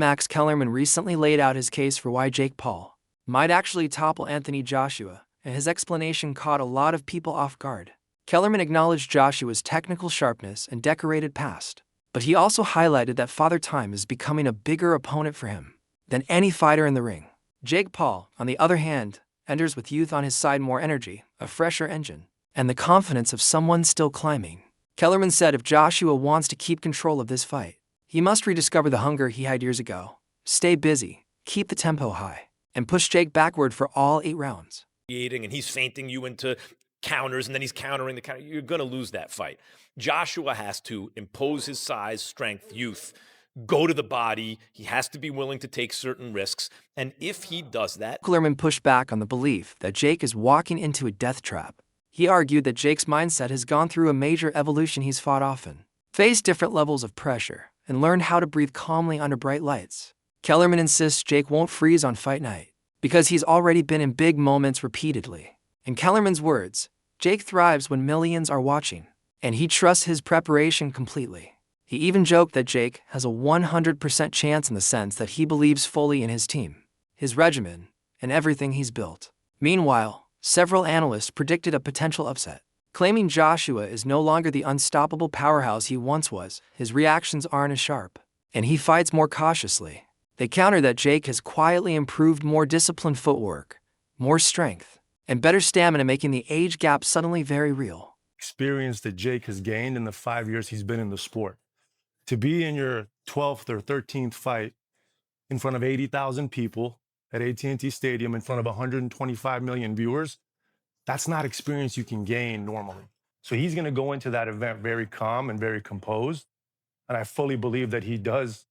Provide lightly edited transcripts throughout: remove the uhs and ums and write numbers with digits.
Max Kellerman recently laid out his case for why Jake Paul might actually topple Anthony Joshua, and his explanation caught a lot of people off guard. Kellerman acknowledged Joshua's technical sharpness and decorated past, but he also highlighted that Father Time is becoming a bigger opponent for him than any fighter in the ring. Jake Paul, on the other hand, enters with youth on his side, more energy, a fresher engine, and the confidence of someone still climbing. Kellerman said if Joshua wants to keep control of this fight, he must rediscover the hunger he had years ago, stay busy, keep the tempo high, and push Jake backward for all 8 rounds. And he's feinting you into counters, and then he's countering the counter. You're going to lose that fight. Joshua has to impose his size, strength, youth, go to the body. He has to be willing to take certain risks. And if he does that... Kellerman pushed back on the belief that Jake is walking into a death trap. He argued that Jake's mindset has gone through a major evolution. He's fought often, faced different levels of pressure, and learned how to breathe calmly under bright lights. Kellerman insists Jake won't freeze on fight night because he's already been in big moments repeatedly. In Kellerman's words, Jake thrives when millions are watching, and he trusts his preparation completely. He even joked that Jake has a 100% chance in the sense that he believes fully in his team, his regimen, and everything he's built. Meanwhile, several analysts predicted a potential upset, claiming Joshua is no longer the unstoppable powerhouse he once was. His reactions aren't as sharp, and he fights more cautiously. They counter that Jake has quietly improved, more disciplined footwork, more strength, and better stamina, making the age gap suddenly very real. Experience that Jake has gained in the 5 years he's been in the sport. To be in your 12th or 13th fight in front of 80,000 people at AT&T Stadium in front of 125 million viewers, that's not experience you can gain normally. So he's going to go into that event very calm and very composed. And I fully believe that he does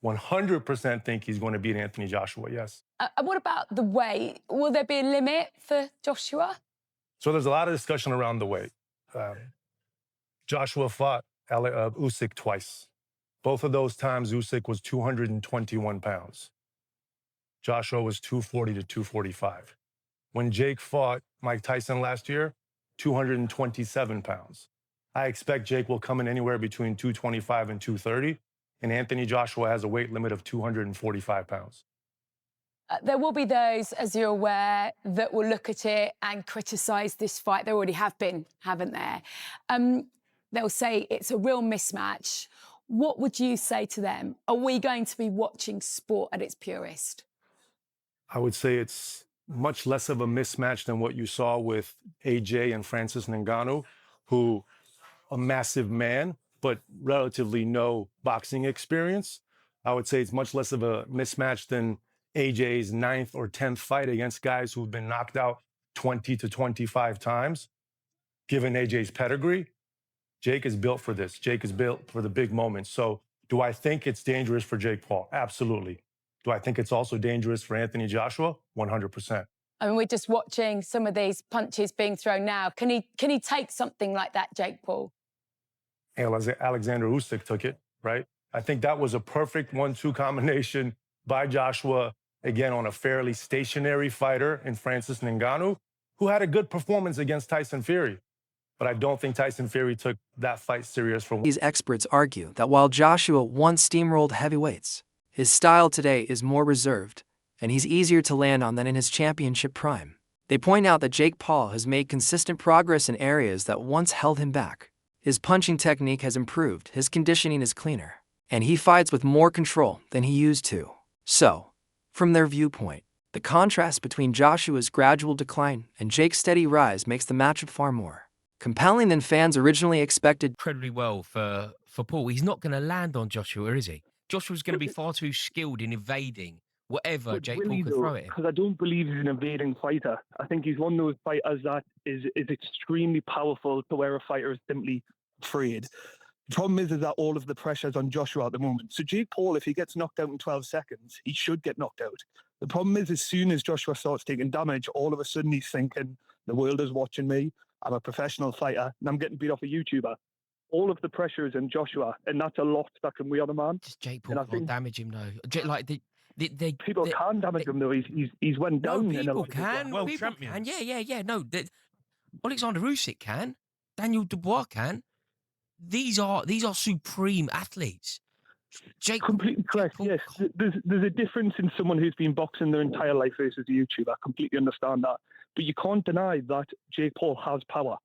100% think he's going to beat Anthony Joshua, yes. What about the weight? Will there be a limit for Joshua? So there's a lot of discussion around the weight. Joshua fought Usyk twice. Both of those times, Usyk was 221 pounds. Joshua was 240 to 245. When Jake fought Mike Tyson last year, 227 pounds. I expect Jake will come in anywhere between 225 and 230, and Anthony Joshua has a weight limit of 245 pounds. There will be those, as you're aware, that will look at it and criticise this fight. There already have been, haven't there? They'll say it's a real mismatch. What would you say to them? Are we going to be watching sport at its purest? I would say it's much less of a mismatch than what you saw with AJ and Francis Ngannou, who a massive man, but relatively no boxing experience. I would say it's much less of a mismatch than AJ's 9th or 10th fight against guys who've been knocked out 20 to 25 times. Given AJ's pedigree, Jake is built for this. Jake is built for the big moments. So do I think it's dangerous for Jake Paul? Absolutely. Do I think it's also dangerous for Anthony Joshua? 100%. I mean, we're just watching some of these punches being thrown now. Can he take something like that, Jake Paul? Alexander Usyk took it, right? I think that was a perfect 1-2 combination by Joshua, again, on a fairly stationary fighter in Francis Ngannou, who had a good performance against Tyson Fury. But I don't think Tyson Fury took that fight serious. These experts argue that while Joshua once steamrolled heavyweights, his style today is more reserved, and he's easier to land on than in his championship prime. They point out that Jake Paul has made consistent progress in areas that once held him back. His punching technique has improved, his conditioning is cleaner, and he fights with more control than he used to. So, from their viewpoint, the contrast between Joshua's gradual decline and Jake's steady rise makes the matchup far more compelling than fans originally expected. Incredibly well for Paul. He's not going to land on Joshua, is he? Joshua's going to be far too skilled in evading whatever Jake Paul could throw at him. Because I don't believe he's an evading fighter. I think he's one of those fighters that is extremely powerful to where a fighter is simply afraid. The problem is that all of the pressure's on Joshua at the moment. So Jake Paul, if he gets knocked out in 12 seconds, he should get knocked out. The problem is, as soon as Joshua starts taking damage, all of a sudden he's thinking, the world is watching me. I'm a professional fighter, and I'm getting beat off a YouTuber. All of the pressure is in Joshua, and that's a lot that can weigh on a man. Just Jake Paul can't damage him, though. Like people can damage him, though. He's went down. No, people can. Well, people champions. can. Yeah. No, Alexander Usyk can. Daniel Dubois can. These are supreme athletes. Jake Completely correct. Paul Yes, there's a difference in someone who's been boxing their entire life versus a YouTuber. I completely understand that, but you can't deny that Jake Paul has power.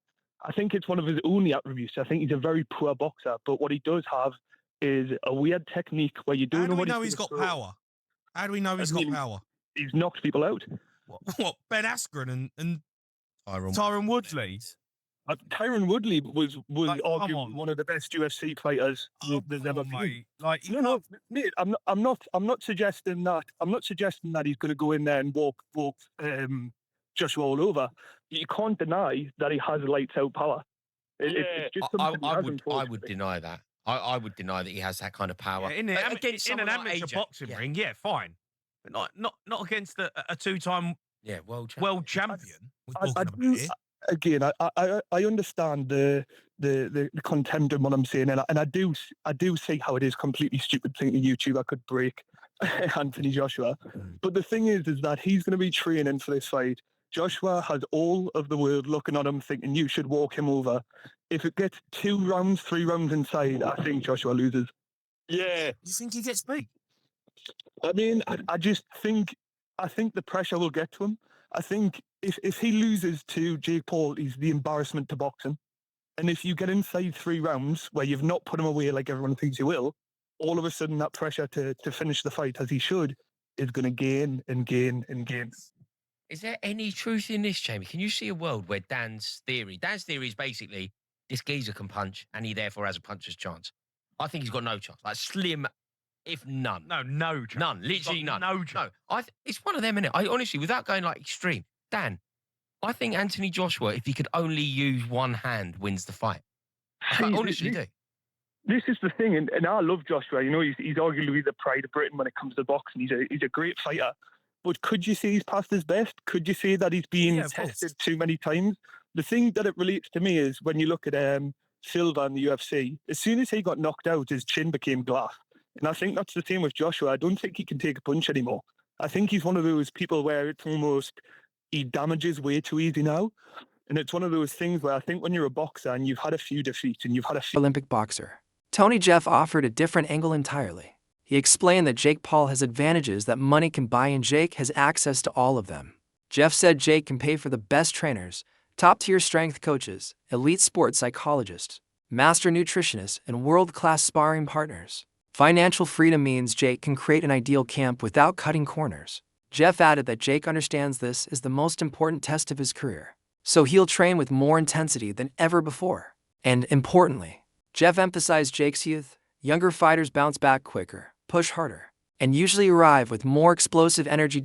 I think it's one of his only attributes. I think he's a very poor boxer, but what he does have is a weird technique where you don't How know do we what know he's got power? How do we know he's got power? He's knocked people out. What Ben Askren and Tyron Woodley? Tyron Woodley was Like, come arguably on. one of the best UFC fighters there's ever on, been. mate. Like, No, mate. I'm not suggesting that. I'm not suggesting that he's going to go in there and walk Joshua all over. You can't deny that he has lights out power. It's just something he has, I would deny that. I would deny that he has that kind of power. in an amateur boxing ring, yeah, fine, but not against a two-time world champion. We're talking about here. Again, I understand the contender and what I'm saying, and I do see how it is completely stupid thinking a YouTuber could break Anthony Joshua. But the thing is that he's going to be training for this fight. Joshua has all of the world looking at him, thinking you should walk him over. If it gets 2 rounds, 3 rounds inside, I think Joshua loses. Yeah. You think he gets beat? I mean, I think the pressure will get to him. I think if he loses to Jake Paul, he's the embarrassment to boxing. And if you get inside 3 rounds where you've not put him away like everyone thinks you will, all of a sudden that pressure to finish the fight as he should is going to gain and gain and gain. Is there any truth in this, Jamie? Can you see a world where Dan's theory is basically this geezer can punch and he therefore has a puncher's chance? I think he's got no chance. Like slim, if none. No chance. None. Literally none. No chance. No, it's one of them, innit? I honestly, without going like extreme, Dan, I think Anthony Joshua, if he could only use one hand, wins the fight. I honestly do. This is the thing, and I love Joshua. You know, he's arguably the pride of Britain when it comes to boxing. He's a great fighter. But could you say he's past his best? Could you say that he's been tested too many times? The thing that it relates to me is when you look at Silva in the UFC, as soon as he got knocked out, his chin became glass. And I think that's the same with Joshua. I don't think he can take a punch anymore. I think he's one of those people where it's almost he damages way too easy now. And it's one of those things where I think when you're a boxer and you've had a few defeats and you've had a few Olympic boxer. Tony Jeff offered a different angle entirely. He explained that Jake Paul has advantages that money can buy and Jake has access to all of them. Jeff said Jake can pay for the best trainers, top-tier strength coaches, elite sports psychologists, master nutritionists, and world-class sparring partners. Financial freedom means Jake can create an ideal camp without cutting corners. Jeff added that Jake understands this is the most important test of his career, so he'll train with more intensity than ever before. And importantly, Jeff emphasized Jake's youth. Younger fighters bounce back quicker, push harder, and usually arrive with more explosive energy